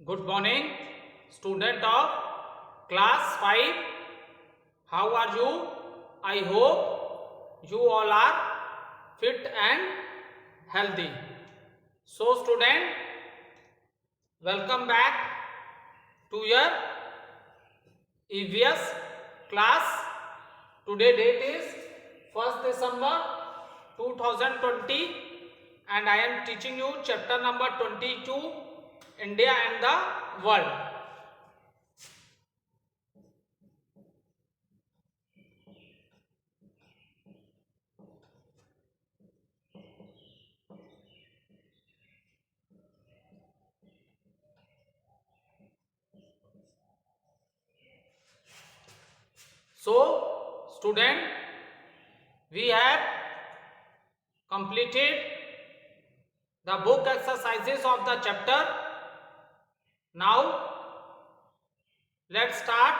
Good morning, student of class 5. How are you? I hope you all are fit and healthy. So student, welcome back to your EVS class. Today date is 1st December 2020 and I am teaching you chapter number 22, India and the World. So student, we have completed the book exercises of the chapter. Now let's start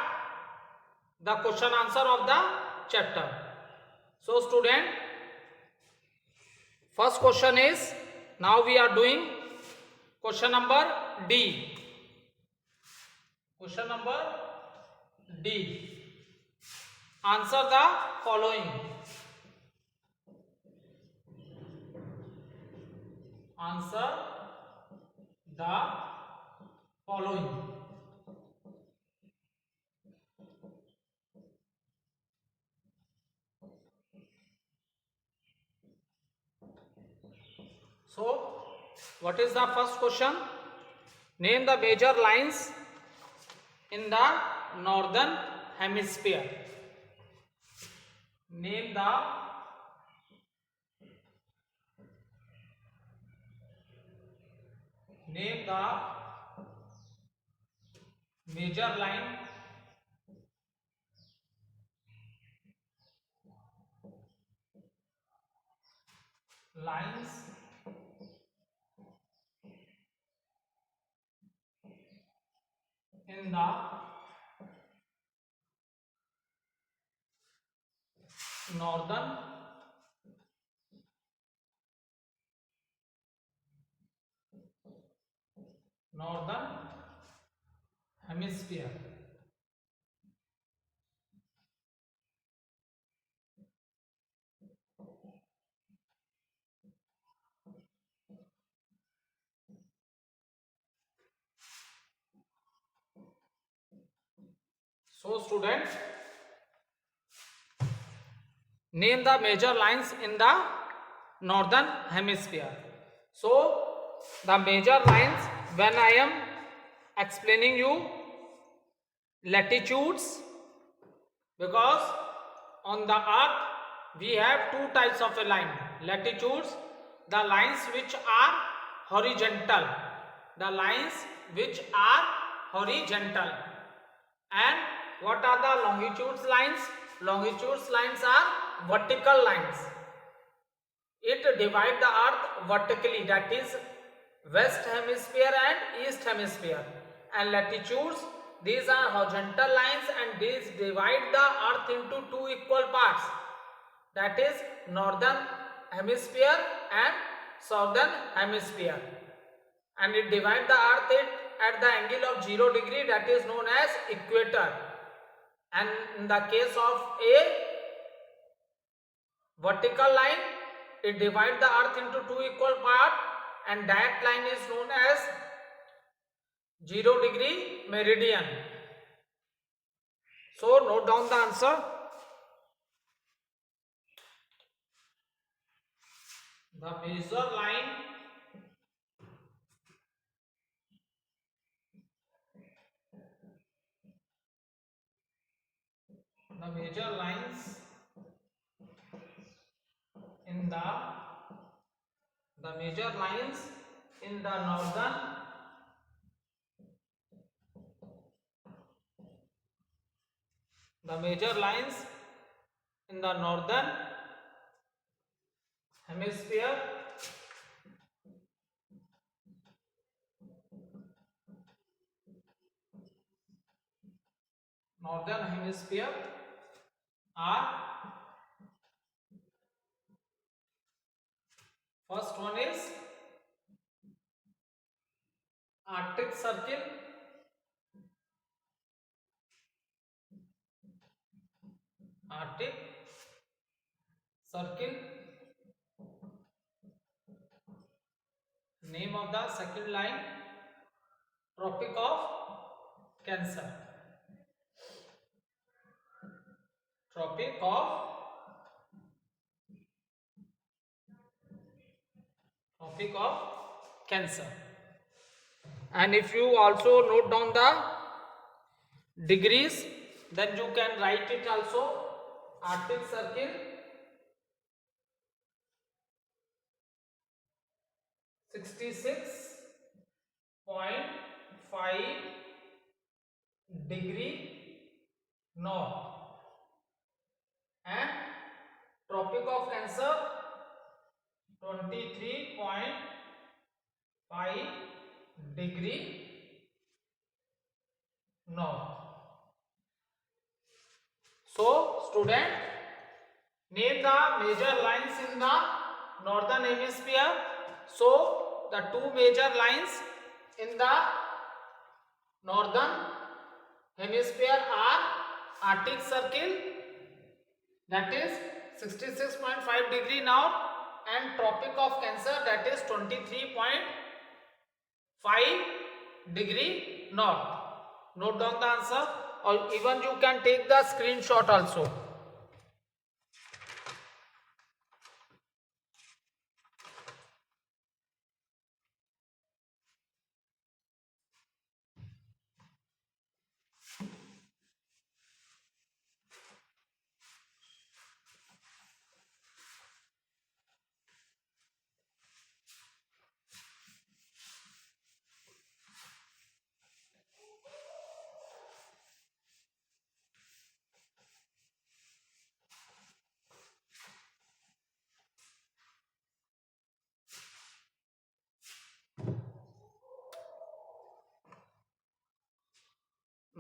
the question answer of the chapter. So student, first question is, now we are doing question number D. Question number D. Answer the following. Answer the following. So, what is the first question? Name the major lines in the northern hemisphere. Name the major lines in the northern hemisphere. So students, name the major lines in the northern hemisphere. So the major lines, when I am explaining you latitudes, because on the earth we have two types of a line. Latitudes, the lines which are horizontal, and what are the longitudes lines? Longitudes lines are vertical lines. It divides the earth vertically, that is west hemisphere and east hemisphere. And latitudes, these are horizontal lines and these divide the earth into two equal parts, that is northern hemisphere and southern hemisphere. And it divides the earth at the angle of 0 degree, that is known as equator. And in the case of a vertical line, it divides the earth into two equal parts and that line is known as 0 degree meridian. So note down the answer. The major lines in the major lines in the northern hemisphere are, first one is Arctic Circle, Arctic Circle. Name of the second line, Tropic of Cancer. Tropic of Cancer. And if you also note down the degrees, then you can write it also. Arctic Circle 66.5 degree north, and Tropic of Cancer 23.5 degree north. So student, name the major lines in the northern hemisphere. So the two major lines in the northern hemisphere are Arctic Circle, that is 66.5 degree north, and Tropic of Cancer, that is 23.5 degree north. Note down the answer, or even you can take the screenshot also.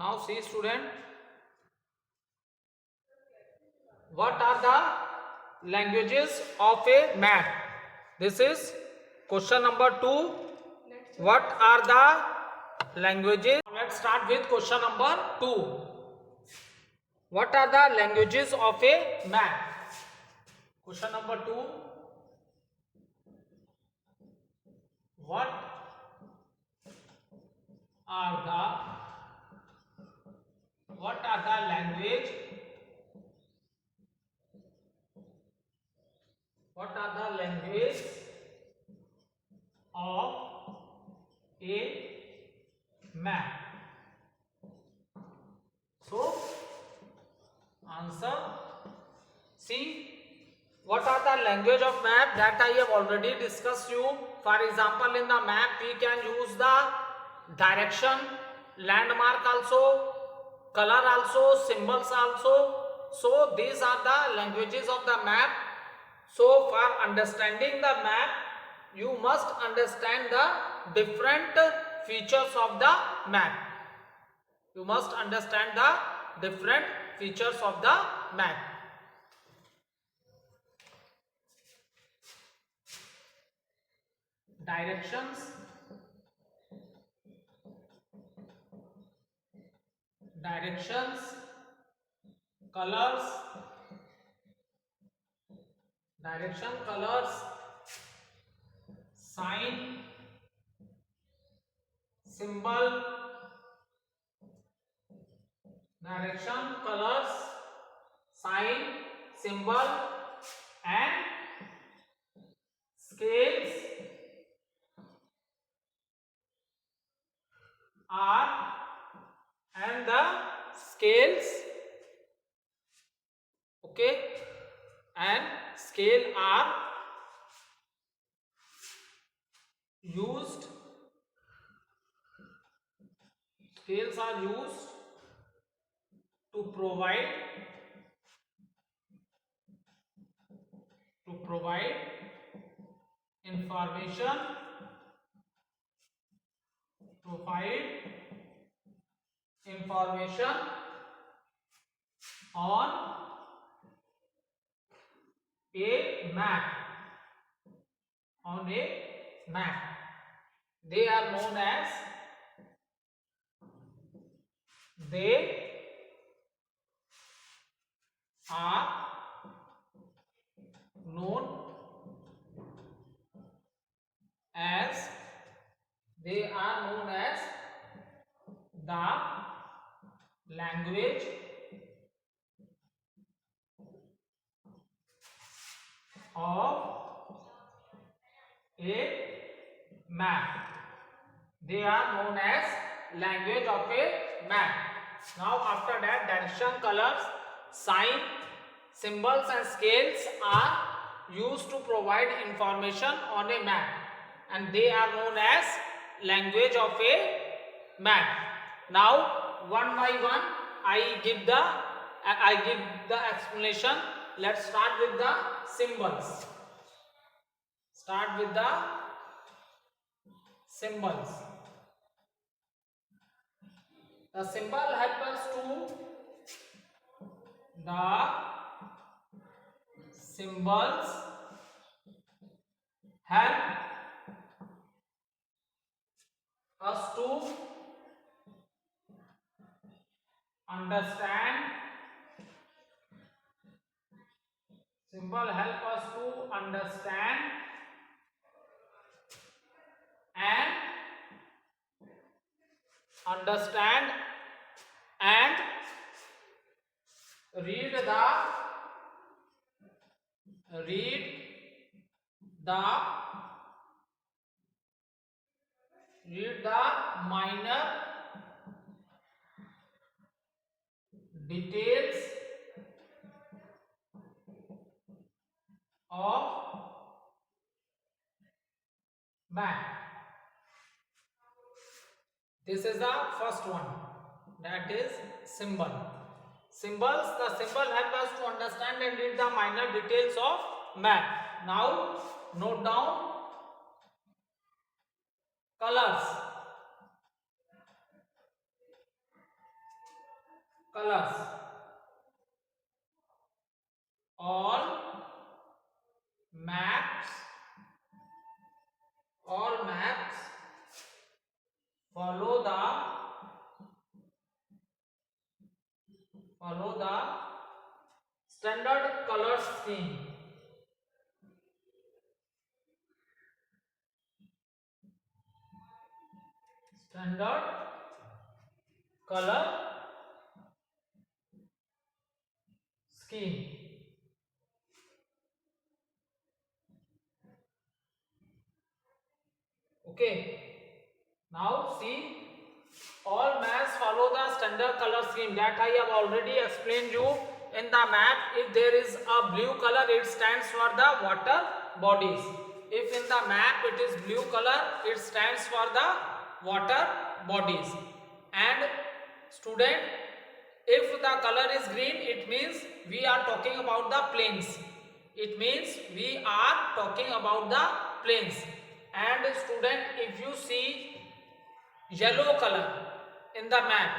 Now see student, what are the languages of a map? This is question number 2. What are the languages? Let's start with question number 2. What are the languages of a map? Question number 2. What are the language? What are the language of a map? So answer, see, what are the language of map? That I have already discussed you. For example, in the map we can use the direction, landmark also, color also, symbols also. So these are the languages of the map. So for understanding the map, you must understand the different features of the map. You must understand the different features of the map. Directions, colors, direction, colors, sign, symbol, direction, colors, sign, symbol, and scales are, and the scales, okay, and scale are used, scales are used to provide information, on a map, They are known as They are known as they are known as the language of a map. They are known as language of a map. Now after that, direction, colors, sign, symbols and scales are used to provide information on a map, and they are known as language of a map. Now one by one I give the explanation. Let's start with the symbols. Start with the symbols. The symbol help us to the symbols help us to understand. Symbol help us to understand and read the minor details of map. This is the first one, that is symbol. Symbols, the symbol help us to understand and read the minor details of map. Now note down colors. Colors. All maps follow the standard color scheme. Standard color scheme. Okay. Now see, all maps follow the standard color scheme that I have already explained you. In the map, if there is a blue color, it stands for the water bodies. If in the map it is blue color, it stands for the water bodies. And student, if the color is green, it means we are talking about the plains. It means we are talking about the plains. And student, if you see yellow color in the map,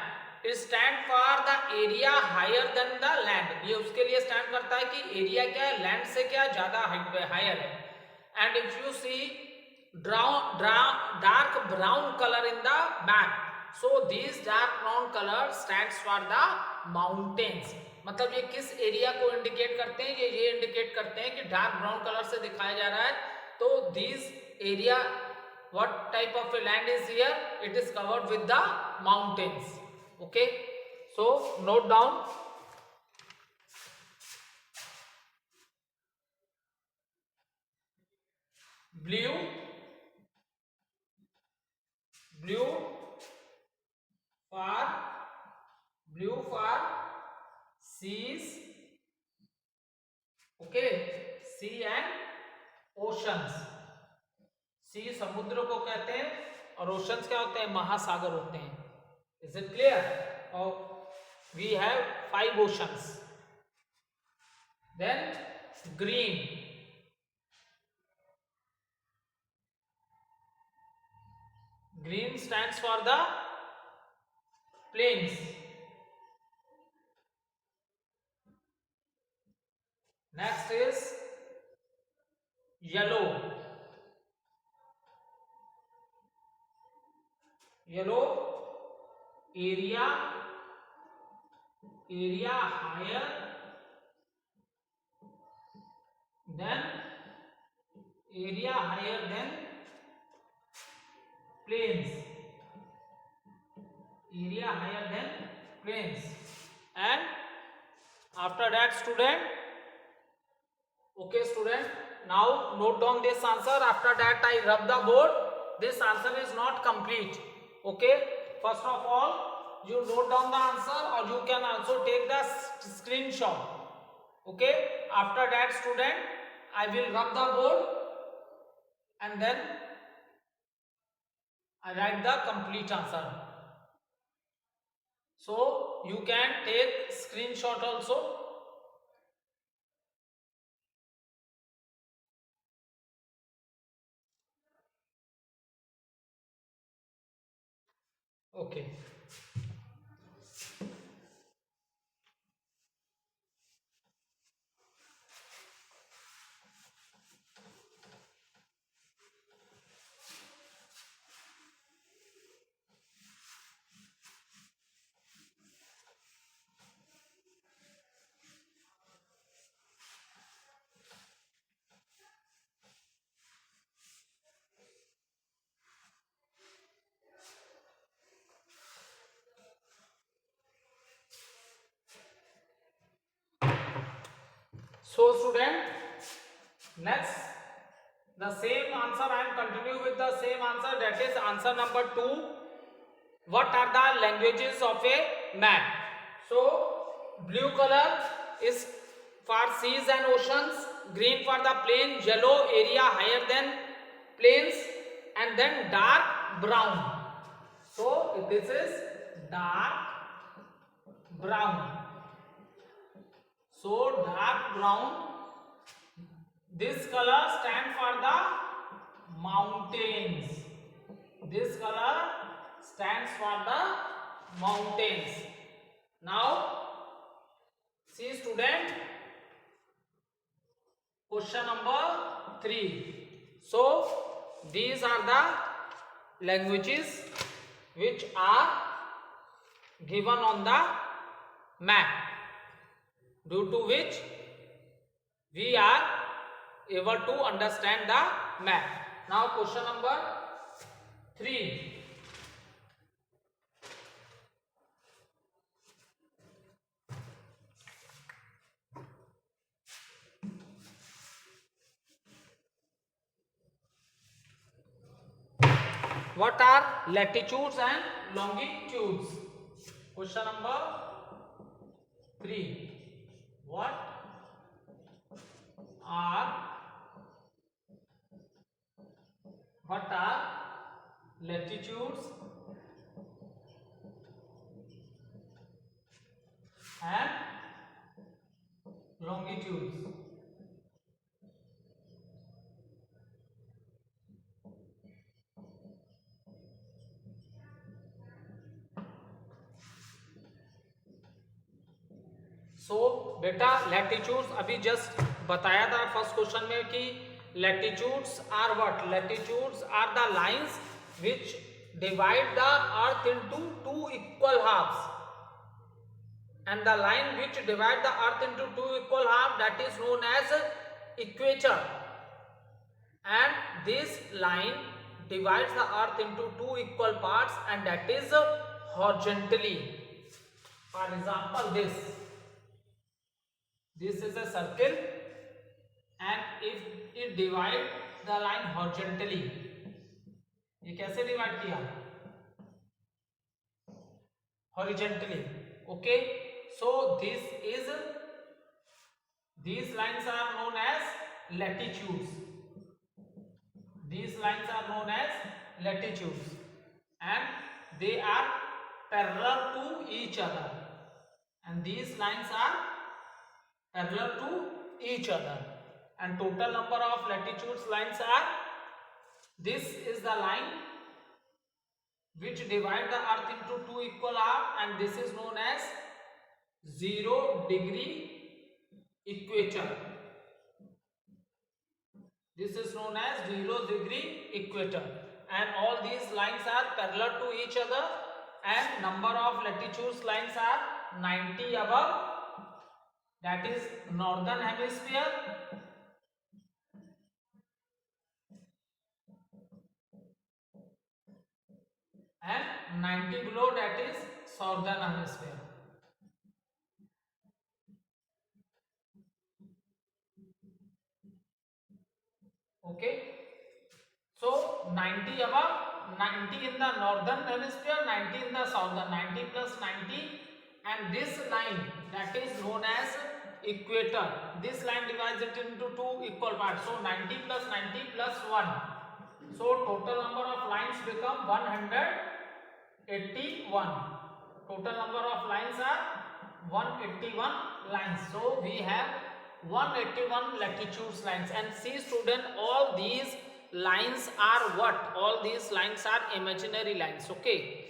it stand for the area higher than the land. ये उसके लिए stand करता है कि area क्या है, land से क्या ज्यादा हायर है. And if you see dark brown color in the map, so these dark brown color stands for the mountains. मतलब ये किस एरिया को इंडिकेट करते हैं, ये इंडिकेट करते हैं कि डार्क ब्राउन कलर से दिखाया जा रहा है. तो this area, what type of a land is here? It is covered with the mountains. Okay, so note down. Blue for seas. Okay, sea and oceans. सी समुद्र को कहते हैं और ओशंस क्या होते हैं, महासागर होते हैं. Is it clear? और we have 5 oceans. Then green. Green stands for the plains. Next is yellow. Yellow area area higher than plains, area higher than plains. And after that student, okay student, now note down this answer. After that I rub the board. This answer is not complete. Okay, first of all you note down the answer, or you can also take the screenshot. Okay, after that student I will rub the board and then I write the complete answer. So you can take screenshot also. Okay. So student, next the same answer I am continue with the same answer, that is answer number 2. What are the languages of a map? So blue color is for seas and oceans, green for the plain, yellow area higher than plains, and then dark brown. So this is dark brown. So dark brown, this color stands for the mountains. This color stands for the mountains. Now see student, question number 3. So these are the languages which are given on the map, due to which we are able to understand the map. Now question number 3. What are latitudes and longitudes? Question number 3. What are latitudes and longitudes? सो बेटा latitudes अभी just बताया था first question में कि latitudes are what? Latitudes are the lines which divide the earth into 2 equal halves, and the line which divide the earth into 2 equal half, that is known as equator, and this line divides the earth into 2 equal parts, and that is horizontally. For example, this is a circle, and if it divide the line horizontally, ये कैसे divide किया? horizontally. Okay, so these lines are known as latitudes. These lines are known as latitudes, and they are parallel to each other, and these lines are parallel to each other, and total number of latitudes lines are, this is the line which divide the earth into 2 equal half, and this is known as 0 degree equator. This is known as 0 degree equator, and all these lines are parallel to each other, and number of latitudes lines are 90 above, that is northern hemisphere, and 90 below, that is southern hemisphere. Okay, so 90 above, 90 in the northern hemisphere, 90 in the southern, 90 plus 90, and this line that is known as equator, this line divides it into two equal parts, so 90 plus 90 plus 1, so total number of lines become 181. Total number of lines are 181 lines. So we have 181 latitudes lines. And see student, all these lines are what? All these lines are imaginary lines. Okay.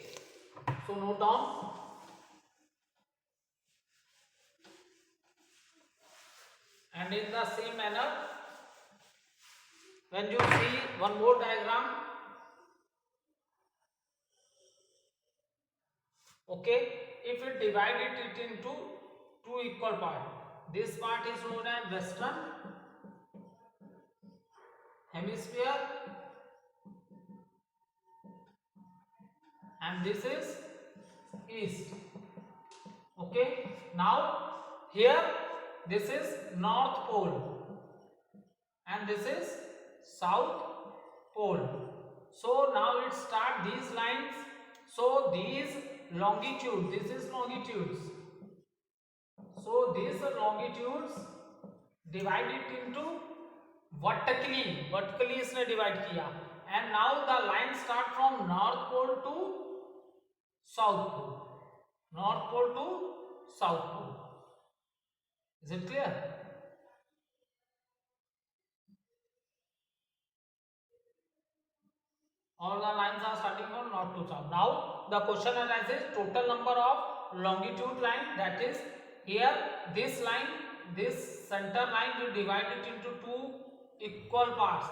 So note down. And in the same manner, when you see one more diagram, okay, if we divide it into two equal parts, this part is known as western hemisphere and this is east. Okay, now here this is north pole and this is south pole. So now it start these lines. So these longitude, this is longitudes. So these longitudes divide it into vertically इसने divide किया, and now the line start from north pole to south pole, north pole to south pole. Is it clear? All the lines are starting from north to south. Now the question arises, total number of longitude line, that is here this line, this center line, you divide it into two equal parts.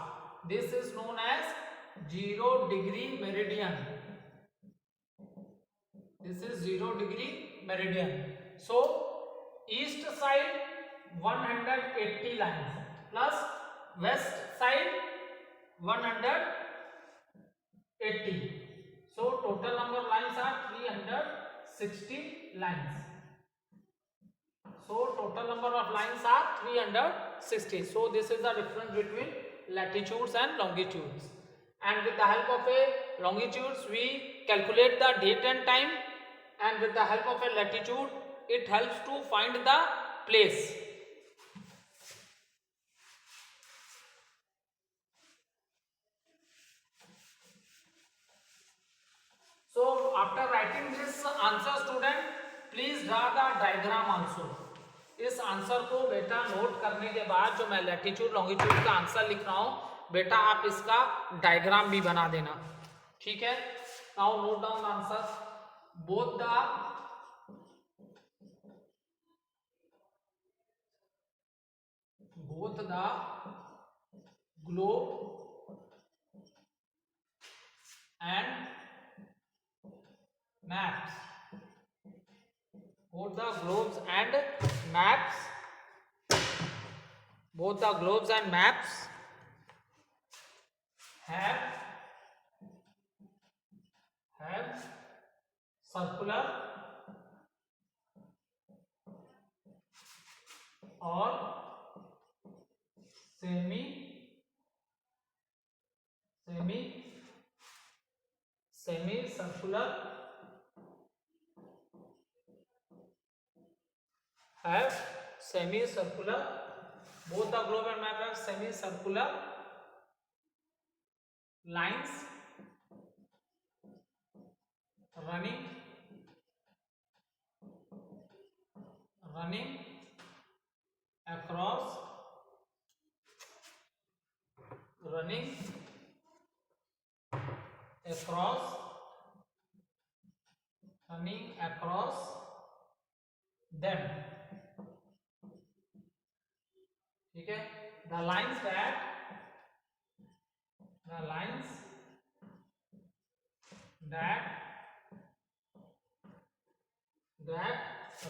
This is known as 0-degree meridian. This is 0-degree meridian. So east side 180 lines plus west side 180. So total number of lines are 360 lines. So total number of lines are 360. So this is the difference between latitudes and longitudes. And with the help of a longitudes we calculate the date and time, and with the help of a latitude it helps to find the place. So after writing this answer student, please draw the diagram also. इस answer को बेटा note करने के बाद जो मैं latitude longitude का answer लिख रहा हूं बेटा आप इसका डायग्राम भी बना देना, ठीक है। Now note down answer, both the globe and maps, both the globes and maps, both the globes and maps have circular or semi circular, have semi-circular, both the globe and map have semi-circular lines running across them, ठीक है। The lines that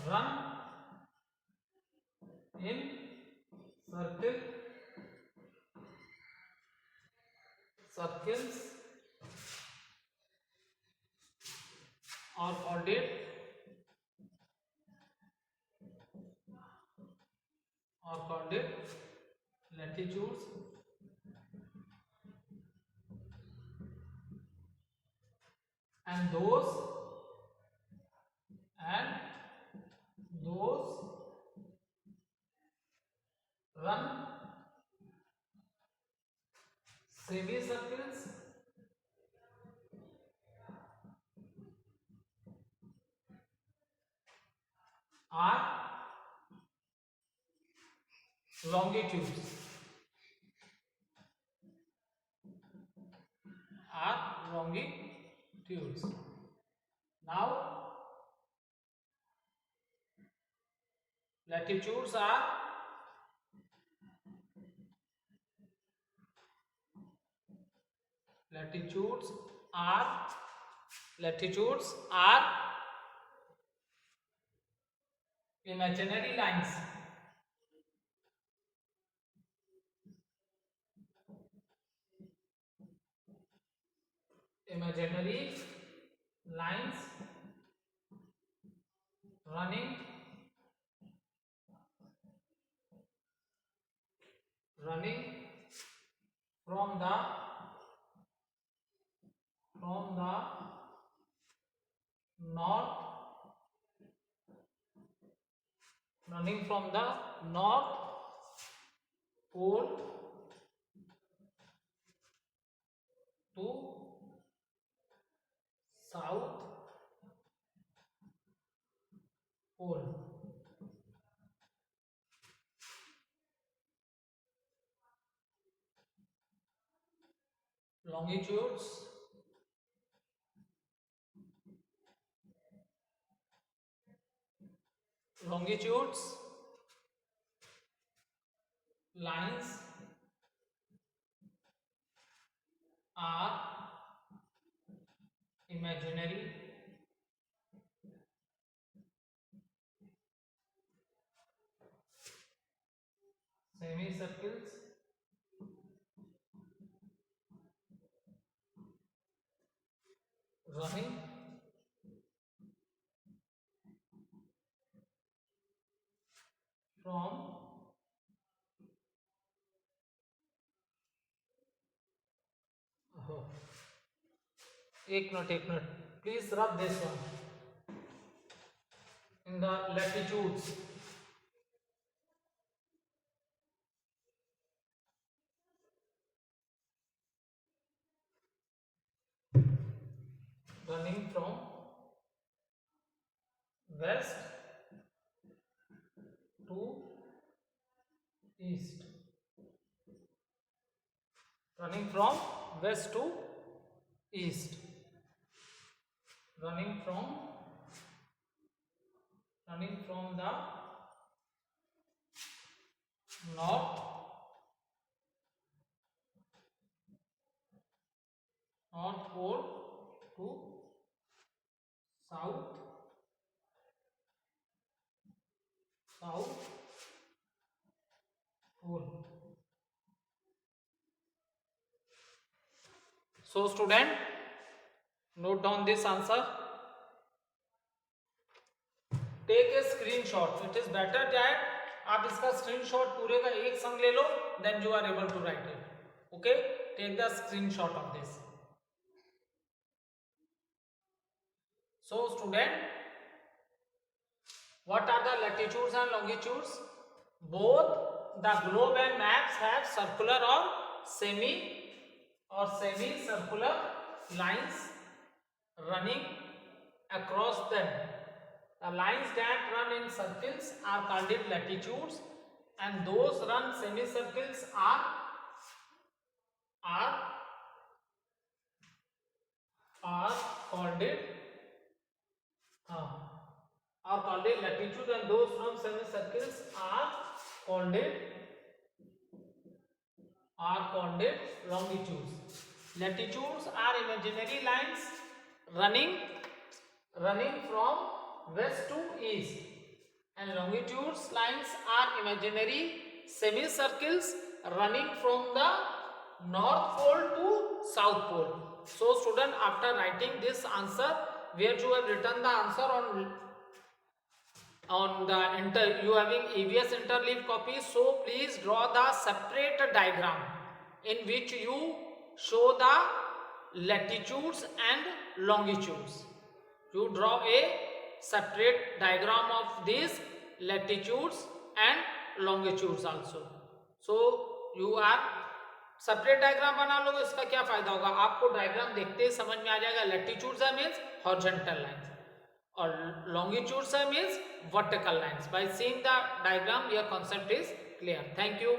run in circles are called latitudes, and those run semicircles are longitudes. Now latitudes are latitudes are imaginary lines. Imaginary lines running from the north pole to south pole. Longitudes lines are imaginary semicircles running from एक minute please rub this one in the latitudes. Running from west to east. Running from west to east. Running from the north pole to south pole. So student, note down this answer. Take a screenshot. It is better that आप इसका screenshot पूरे का एक संग ले लो, then you are able to write it. Okay, take the screenshot of this. So student, what are the latitudes and longitudes? Both the globe and maps have circular or semicircular lines running across them. The lines that run in circles are called latitudes, and those run semicircles are called latitude, and those run semicircles are called longitudes. Latitudes are imaginary lines running from west to east. and longitudes lines are imaginary semicircles running from the north pole to south pole. So student, after writing this answer, where you have written the answer on the you having EVS interleave copy, so please draw the separate diagram in which you show the latitudes and longitudes. You draw a separate diagram of these latitudes and longitudes also. So you are separate diagram बना लोगे, इसका क्या फायदा होगा, आपको diagram देखते ही समझ में आ जाएगा लैटिट्यूड्स है मींस हॉरिजॉन्टल लाइंस और longitudes है means vertical lines. By seeing the diagram your concept is clear. Thank you.